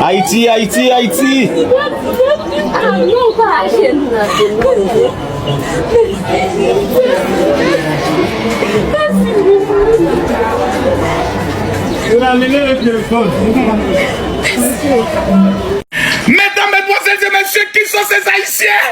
Haïti, Haïti, Haïti. Mesdames, mesdemoiselles et messieurs, qui sont ces Haïtiens?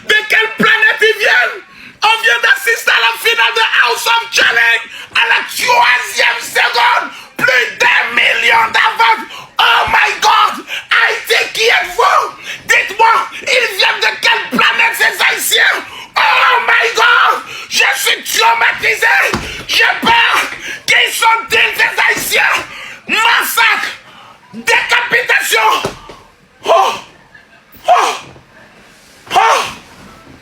De quelle planète ils viennent? On vient d'assister à la finale de House of Challenge à la 3e seconde. Plus d'1 million d'avance. Oh my God! Haïti, qui êtes-vous? Dites-moi, ils viennent de quelle planète ces Haïtiens? Oh my God! Je suis traumatisé. J'ai peur. Qui sont-ils ces Haïtiens? Massacre! Décapitation! Oh! Oh! Oh!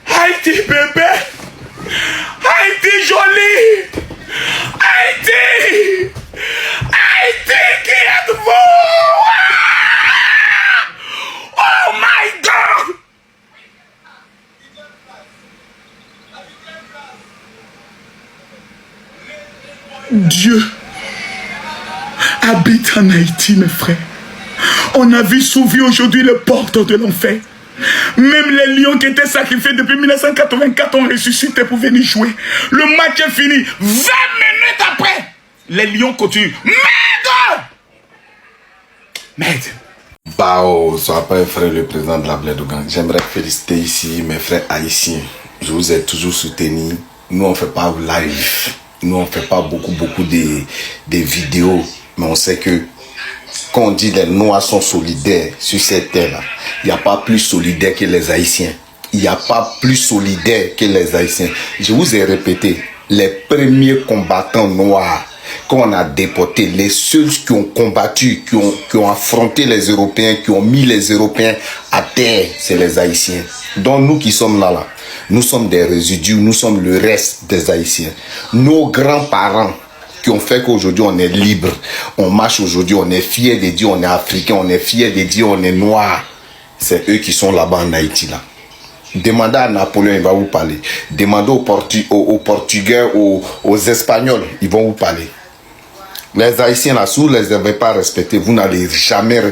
Haïti bébé! Haïti joli! Haïti! Haïti, qui êtes-vous? Ah! Oh my God! Dieu habite en Haïti, mes frères. On a vu s'ouvrir aujourd'hui les portes de l'enfer. Même les lions qui étaient sacrifiés depuis 1984 ont ressuscité pour venir jouer. Le match est fini. 20 minutes après, les lions continuent. Merde! Merde! Bao, sois pas un frère le président de la Blédogan. J'aimerais féliciter ici mes frères haïtiens. Je vous ai toujours soutenu. Nous, on ne fait pas live. Nous, on ne fait pas beaucoup de vidéos. Mais on sait que quand on dit les Noirs sont solidaires sur cette terre-là, il n'y a pas plus solidaire que les Haïtiens. Il n'y a pas plus solidaire que les Haïtiens. Je vous ai répété, les premiers combattants noirs qu'on a déportés, les seuls qui ont combattu, qui ont affronté les Européens, qui ont mis les Européens à terre, c'est les Haïtiens. Donc nous qui sommes là, nous sommes des résidus, nous sommes le reste des Haïtiens. Nos grands-parents qui ont fait qu'aujourd'hui on est libre, on marche aujourd'hui, on est fiers de dire on est africain, on est fiers de dire on est noir. C'est eux qui sont là-bas en Haïti là. Demandez à Napoléon, il va vous parler. Demandez aux Portugais, aux Espagnols, ils vont vous parler. Les Haïtiens là, si vous ne les avez pas respectés, vous n'allez jamais...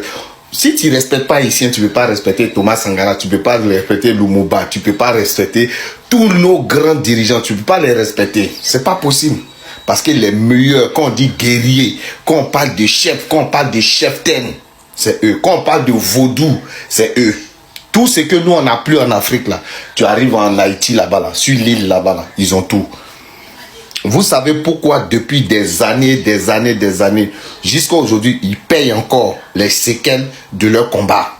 Si tu ne respectes pas Haïtiens, tu ne peux pas respecter Thomas Sankara, tu ne peux pas respecter Lumumba, tu ne peux pas respecter tous nos grands dirigeants, tu ne peux pas les respecter. Ce n'est pas possible. Parce que les meilleurs, quand on dit guerriers, quand on parle de chefs, quand on parle de cheftaines, c'est eux. Quand on parle de vaudou, c'est eux. Tout ce que nous on n'a plus en Afrique là, tu arrives en Haïti là-bas, là, sur l'île là-bas, là, ils ont tout. Vous savez pourquoi depuis des années, jusqu'à aujourd'hui, ils payent encore les séquelles de leur combat.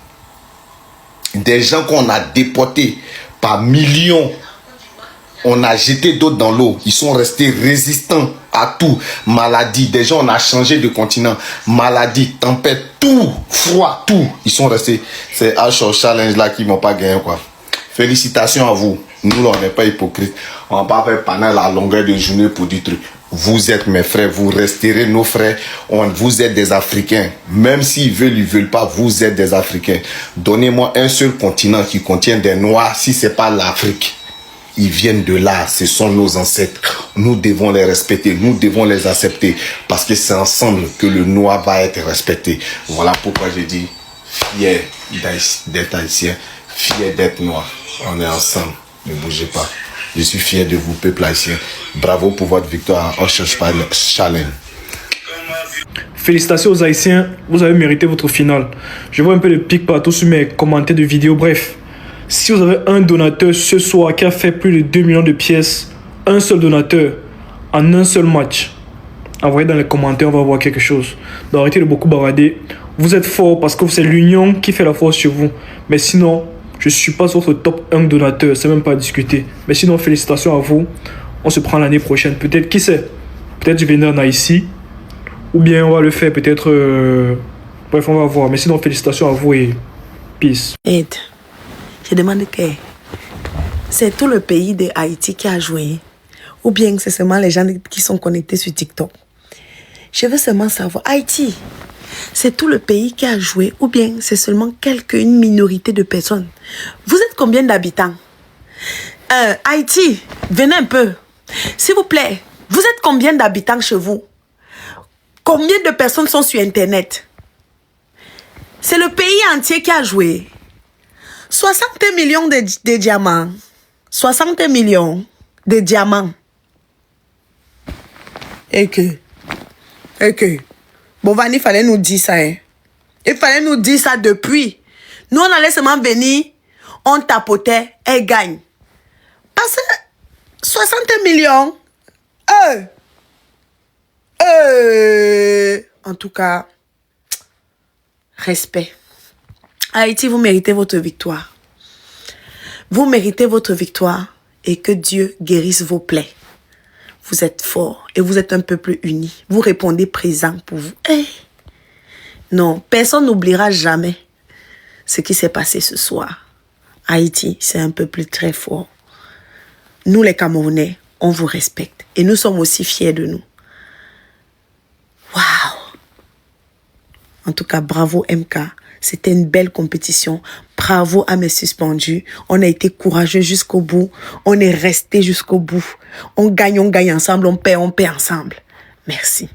Des gens qu'on a déportés par millions, on a jeté d'autres dans l'eau. Ils sont restés résistants à tout. Maladie, des gens on a changé de continent. Maladie, tempête, tout, froid, tout. Ils sont restés. C'est H Challenge là qui m'ont pas gagné quoi. Félicitations à vous. Nous là, on n'est pas hypocrites. On va pas faire pendant la longueur de journée pour du truc. Vous êtes mes frères, vous resterez nos frères. Vous êtes des Africains. Même s'ils veulent, ils veulent pas, vous êtes des Africains. Donnez-moi un seul continent qui contient des Noirs si c'est pas l'Afrique. Ils viennent de là, ce sont nos ancêtres. Nous devons les respecter, nous devons les accepter. Parce que c'est ensemble que le noir va être respecté. Voilà pourquoi je dis fier d'être haïtien, fier d'être noir. On est ensemble, ne bougez pas. Je suis fier de vous, peuple haïtien. Bravo pour votre victoire en Challenge. Félicitations aux Haïtiens, vous avez mérité votre finale. Je vois un peu de pic partout sur mes commentaires de vidéos, bref. Si vous avez un donateur ce soir qui a fait plus de 2 millions de pièces, un seul donateur, en un seul match, envoyez dans les commentaires, on va voir quelque chose. Donc arrêtez de beaucoup bavader. Vous êtes fort parce que c'est l'union qui fait la force chez vous. Mais sinon, je ne suis pas votre top 1 donateur, c'est même pas à discuter. Mais sinon, félicitations à vous. On se prend l'année prochaine. Peut-être, qui sait, peut-être je viendrai en Haïti. Ou bien on va le faire peut-être... Bref, on va voir. Mais sinon, félicitations à vous et peace. Ed, je demande que c'est tout le pays de Haïti qui a joué ou bien c'est seulement les gens qui sont connectés sur TikTok. Je veux seulement savoir, Haïti, c'est tout le pays qui a joué ou bien c'est seulement une minorité de personnes? Vous êtes combien d'habitants? Haïti, venez un peu. S'il vous plaît, vous êtes combien d'habitants chez vous? Combien de personnes sont sur Internet? C'est le pays entier qui a joué. 60 millions de diamants. 60 millions de diamants. Et que. Bon, Vanny, il fallait nous dire ça. Hein. Il fallait nous dire ça depuis. Nous, on allait seulement venir, on tapotait, elle gagne. Parce que 60 millions, en tout cas, respect. Haïti, vous méritez votre victoire. Vous méritez votre victoire et que Dieu guérisse vos plaies. Vous êtes forts et vous êtes un peuple uni. Vous répondez présent pour vous. Non, personne n'oubliera jamais ce qui s'est passé ce soir. Haïti, c'est un peuple très fort. Nous, les Camerounais, on vous respecte. Et nous sommes aussi fiers de nous. Waouh! En tout cas, bravo MK. C'était une belle compétition. Bravo à mes suspendus. On a été courageux jusqu'au bout. On est resté jusqu'au bout. On gagne ensemble. On perd ensemble. Merci.